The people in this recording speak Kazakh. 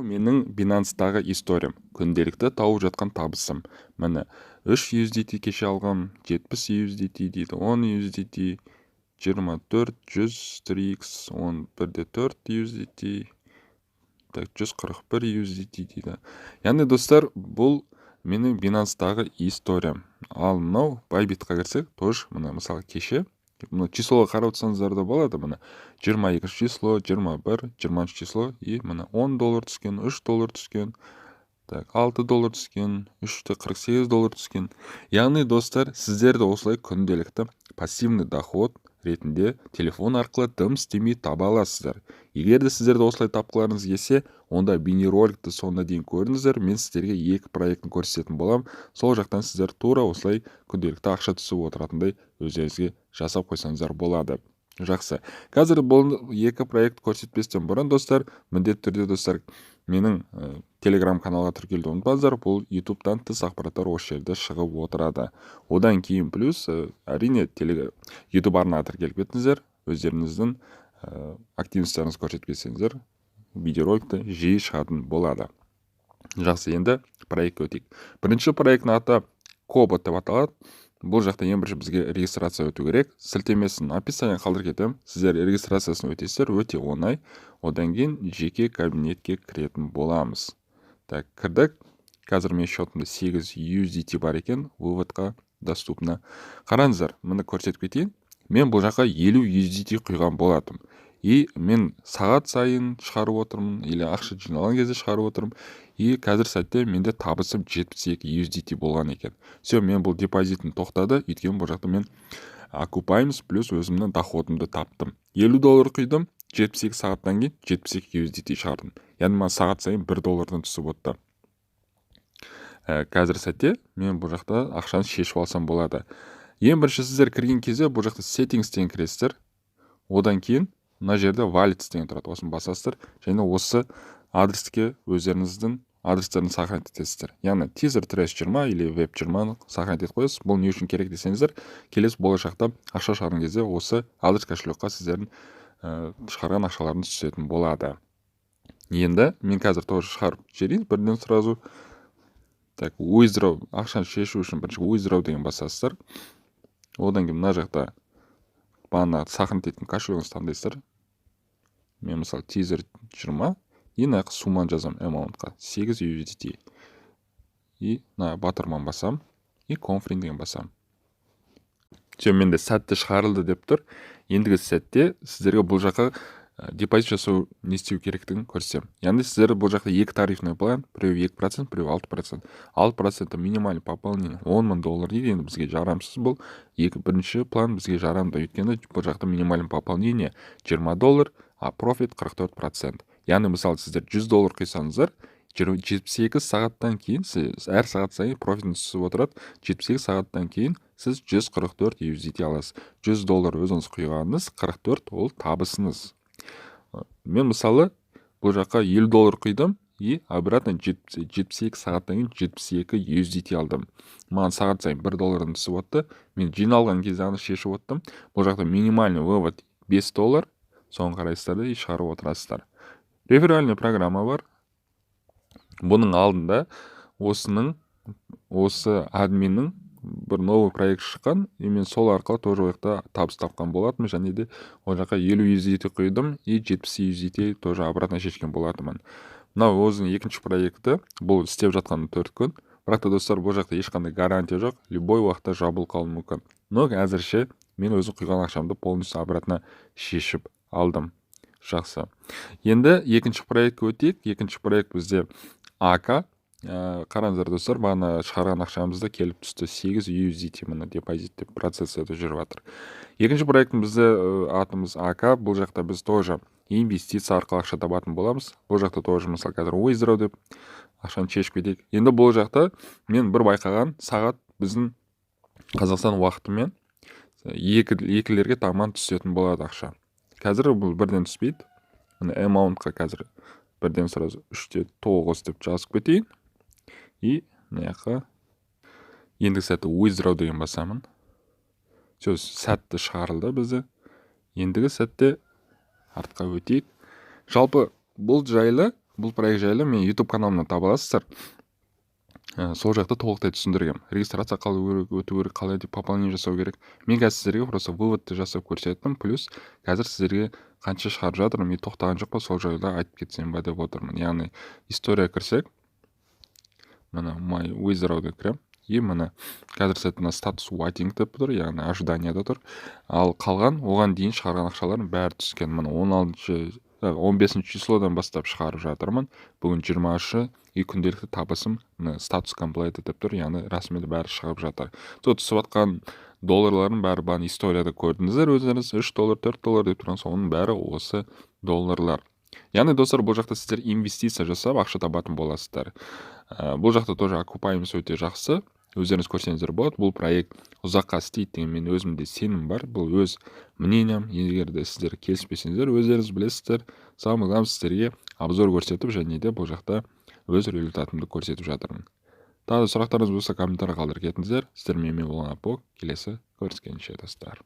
Менің Binance'дағы историям, күнделікті тауып жатқан табысым. Міне, 3 USDT кеше алғам, 70 USDT дейді, 10 USDT, 24, 100, 3x, 11-4 USDT, 141 USDT дейді. Яғни достар, бұл менің Binance'дағы историям. Ал мынау Bybit'қа кірсек, тоже міне мысалы кеше числоға қарап отырсаңыздар да болады. Міне 22 число, 21, 20 число и міне $10 түскен, $3 түскен, $6 түскен, $3.48 түскен. Яғни достар, сіздер де осылай күнделікті пассивный доход ретінде телефон арқылы дым істемей таба аласыздар. Егер де сіздерді осылай тапқыларыңыз келсе, онда бейнероликті соңына дейін көріңіздер. Мен сіздерге екі проектін көрсететін болам. Сол жақтан сіздер тура осылай күнделікті ақша түсіп отыратындай өздеріңізге жасап қойсаңыздар болады. Жақсы. Қазір бұл екі проект көрсетпестен бұрын достар, міндетті түрде достар, менің телеграм каналға тіркелуді ұмытпаңыздар. Бұл ютубтан тыс ақпараттар осы жерде шығып отырады. Одан кейін плюс әрине ютуб арнаға тіркеліп кетіңіздер. Өздеріңіздің активностьтарыңыз көрсетпесеңіздер, видеороликті жиі шығатын болады. Жақсы, енді проектке өтейік. Бірінші проекттің аты Кобот деп аталады. Бұл жақта ең бірінші бізге регистрация өту керек. Сілтемесін описание қалдырып кетемін. Сіздер регистрациясын өтесіздер, өте оңай. Одан кейін жеке кабинетке кіретін боламыз. Так, кірдік. Қазір мен счетымда 8 USDT бар екен, выводқа доступны. Қараңыздар, мені көрсетіп кетейін. Мен бұл жаққа 50 USDT құйған болатым. И мен сағат сайын шығарып отырмын, или ақша жиналған кезде шығарып отырмын. И қазір сәтте менде табысым 72 USDT болған екен. Все, мен бұл депозитін тоқтады, өйткені бұл жақта мен окупаймыз плюс өзімнің доходымды таптым. $50 құйдым, 72 сағаттан кейін 72 USDT шығардым. Яғни мен сағат сайын $1 түсіп отты. Қазір сәтте мен бұл жақта ақшаны шешіп алсам болады. Ең бірінші сіздер кірген кезде бұл жақта settings деген кіресіздер. Одан кейін мына жерде wallets деген тұрады. Осыны басасыздар және осы адреске өздеріңіздің адрестерін сохранить етесіздер. Яғни teaser trash 20 или web 20 сохранить етіп қойасыз. Бұл не үшін керек десеңіздер, келесі болашақта ақша шығарған кезде осы адрес кошелекқа сіздердің шығарған ақшаларыңыз түсетін болады. Енді мен қазір тоже шығарып жіберейін бірден сразу. Так, withdraw, ақшаны шешу үшін бірінші withdraw деген басасыздар. Одан кейін мына жақта бағана сохранить еткен кошелегіңізді таңдайсыздар. Мен мысалы teaser 20 и мына сумманы жазам amountқа 8 USDT. И мына батырман басам и confirm деген басам. Все, менде сәтті шығарылды деп тұр. Ендігі сәтте сіздерге бұл жаққа депозит жасау не істеу керектігін көрсетемін. Яғни сіздер бұл жақта екі тарифный план, біреу 2%, біреу 6%. 6% минимальный пополнение $10,000 дейді. Енді бізге жарамсыз бұл. Бірінші план бізге жарамды, өйткені бұл жақта минимальный пополнение $20, а профит 44%. Яғни мысалы сіздер $100 құйсаңыздар, 72 сағаттан кейін әр сағат сайын профитін түсіп отырады. 72 сағаттан кейін сіз 144 USDT аласыз. $100 өзіңіз құйғаныңыз, 44 ол табысыңыз. Мен мысалы бұл жаққа $50 құйдым и обратно 72 сағаттан кейін 72 USDT алдым. Маған сағат сайын $1 түсіп отты. Мен жиналған кезде аны шешіп оттым. Бұл жақта минимальный вывод $5, соны қарайсыздар и шығарып отырасыздар. Реферальный программа бар. Бұның алдында осы админнің бір новый проект шыққан, и мен сол арқылы тоже ояқта табыс тапқан болатым, және де ол жаққа 50 USDT құйдым и 70 USDT тоже обратно шешкен болатымын. Мынау өзінің екінші проекті, бұл істеп жатқан 4 күн. Бірақ та достар, бұл жақта ешқандай гарантия жоқ, любой уақытта жабылып қалуы мүмкін. Но әзірше мен өзім құйған ақшамды полностью обратно шешіп алдым. Жақсы. Енді екінші проектке өтейік. Екінші проект бізде АК. Қараңыздар достар, бағана шығарған ақшамызды келіп түсті 8 USDT, мына депозит деп процесс еді жүріп жатыр. Екінші проектің бізде атымыз АК. Бұл жақта біз тоже инвестиция арқылы ақша табатын боламыз. Бұл жақта тоже мысалы қазір withdraw деп ақшаны шешіп кетейік. Енді бұл жақта мен бір байқаған сағат біздің Қазақстан уақытымен екілерге таман түсетін болады ақша. Қазір бұл бірден түспейді. Мына amountқа қазір бірден сразу 3.9 деп жазып кетейін. И мына ендігі сәтті withdraw деген басамын. Сөз сәтті шығарылды бізді. Ендігі сәтте артқа өтейік. Жалпы бұл жайлы бұл проект жайлы мен YouTube каналымнан таба аласыздар. Сол жақта толықтай түсіндіргем. Регистрация қалай өту керек, қалай деп пополнение жасау керек. Мен қазір сіздерге просто выводты жасап көрсеттім. Плюс қазір сіздерге қанша шығарып жатырмын, мен тоқтаған жоқпын, сол жайлы айтып кетсем ба деп отырмын. Яғни история кірсек, мына my withdraw'ға кірем. И мына қазір сәтіне статус waiting деп тұр, яғни ожиданияда тұр. Ал қалған оған дейін шығарған ақшаларым бәрі түскен. Мына 15 числодан бастап шығарып жатырмын. Бүгін 20-шы и күнделікті табысым статус комплайт деп тұр, яғни расымен бәрі шығып жатыр. Сол түсіп жатқан долларлардың бәрі бан историяда көрдіңіздер өздеріңіз. $3, $4 деп тұрған, соның бәрі осы долларлар. Яғни достар, бұл жақта сіздер инвестиция жасап ақша табатын боласыздар. Бұл жақта тоже окупаемость өте жақсы. Өздеріңіз көрсеңіздер болады. Бұл проект ұзаққа істейді деген мен өзімде сенім бар. Бұл өз мнением. Егер де сіздер келіспесеңіздер, өздеріңіз білесіздер. Самое главное, сіздерге обзор көрсетіп, және де бұл жақта өз результатымды көрсетіп жатырмын. Тағы да сұрақтарыңыз болса комментарий қалдырып кетіңіздер. Сіздермен мен болған Апок. Келесі көріскенше достар.